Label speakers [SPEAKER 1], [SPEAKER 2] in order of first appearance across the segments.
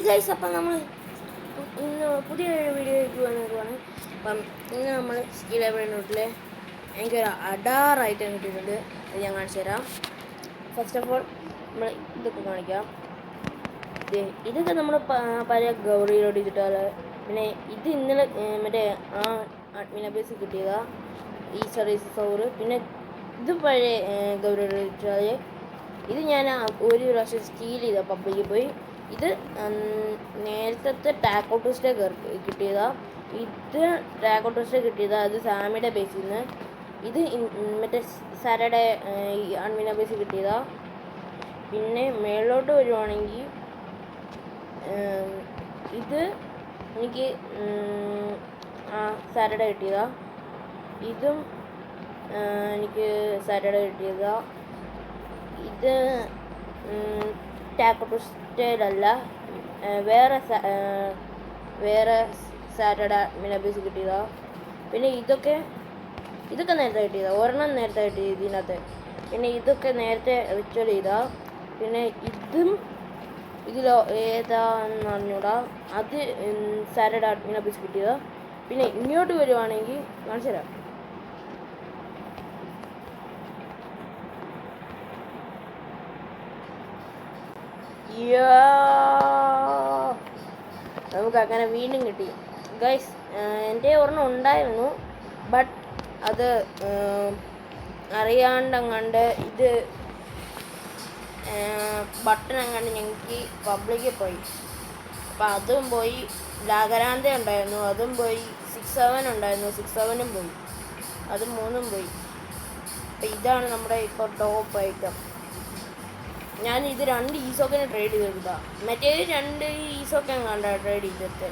[SPEAKER 1] Guys, അപ്പം നമ്മൾ ഇന്ന് പുതിയൊരു വീഡിയോയ്ക്ക് വന്നിരിക്കുകയാണ്. അപ്പം ഇന്ന് നമ്മൾ സ്കിൽ നോട്ടിൽ എനിക്കൊരു അഡാർ ഐറ്റം കിട്ടിയിട്ടുണ്ട്. അത് ഞാൻ കാണിച്ചു തരാം. ഫസ്റ്റ് ഓഫ് ഓൾ നമ്മൾ ഇതൊക്കെ കാണിക്കാം. ഇതൊക്കെ നമ്മൾ പഴയ ഗൗറിയിലോട്ട് ഇട്ടിട്ടാൽ. പിന്നെ ഇത് ഇന്നലെ മറ്റേ അഡ്മിൻ അബേസ് കിട്ടിയതാണ്, ഈ സർവീസ് സൗറ്. പിന്നെ ഇത് പഴയ ഗൗരിയോട് ഇട്ടാൽ. ഇത് ഞാൻ ഒരു പ്രാവശ്യം സ്റ്റീൽ ചെയ്ത പബ്ലിക്കിൽ പോയി. ഇത് നേരത്തെ ടാക്കോട്ടോസ്റ്റേ കിട്ടിയതാണ്. ഇത് ടാക്കോട്ടോസ്റ്റേ കിട്ടിയതാണ്. അത് സാമിയുടെ ബേസിൽ നിന്ന്. ഇത് മറ്റേ സാറ്റർഡേ അഡ്മിൻ ബേസിൽ കിട്ടിയതാണ്. പിന്നെ മേളിലോട്ട് വരുവാണെങ്കിൽ ഇത് എനിക്ക് സാറ്റർഡേ കിട്ടിയതാണ്. ഇതും എനിക്ക് സാറ്റർഡേ കിട്ടിയതാണ്. ഇത് ടാക്കോട്ടോസ്റ്റേലല്ല, വേറെ സാറ്റർഡേ മിനബീസ് കിട്ടിയതാണ്. പിന്നെ ഇതൊക്കെ നേരത്തെ കിട്ടിയതാണ്. ഒരെണ്ണം നേരത്തെ കിട്ടിയത് ഇതിനകത്ത്. പിന്നെ ഇതൊക്കെ നേരത്തെ റിച്വൽ ചെയ്താൽ. പിന്നെ ഇതും ഇതിലോ ഏതാന്ന് അറിഞ്ഞൂടാ, അത് സാറ്റർഡേ മിനബീസ് കിട്ടിയതാണ്. പിന്നെ ഇങ്ങോട്ട് വരുവാണെങ്കിൽ കാണിച്ചു തരാം. നമുക്ക് അങ്ങനെ വീണ്ടും കിട്ടി ഗൈസ്. എൻ്റെ ഒരെണ്ണം ഉണ്ടായിരുന്നു, ബട്ട് അത് അറിയാണ്ടങ്ങാണ്ട് ഇത് ബട്ടൺ അങ്ങാണ്ട് ഞങ്ങൾക്ക് പബ്ലിക്കിൽ പോയി. അപ്പം അതും പോയി. ലാഗരാന്ത ഉണ്ടായിരുന്നു, അതും പോയി. 6-7 ഉണ്ടായിരുന്നു, 6-7 പോയി. അത് 3 പോയി. അപ്പം ഇതാണ് നമ്മുടെ ഇപ്പോൾ ടോപ്പ് ഐറ്റം. ഞാൻ ഇത് 2 ഈസോക്കിനെ ട്രേഡ് ചെയ്തെടുക്കാം. മറ്റേ 2 ഈസോക്കെ കണ്ട ട്രേഡ് ചെയ്തിട്ട്.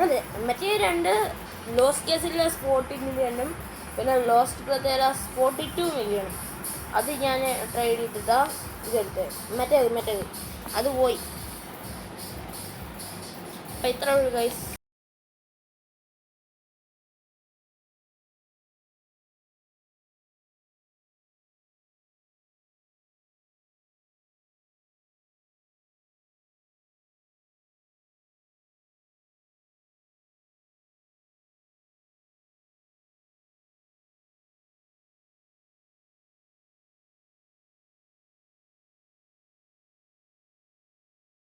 [SPEAKER 1] അതെ, മറ്റേ 2 ലോസ്റ്റ് കേസിലെ 40 മില്യണും പിന്നെ ലോസ്റ്റ് പ്രത്യേക 42 മില്യണും അത് ഞാൻ ട്രേഡ് ചെയ്തിട്ടാ ഇതെടുത്ത്. മറ്റേത് അത് പോയി. അപ്പം ഇത്ര ഉള്ളൂ ഗൈസ്.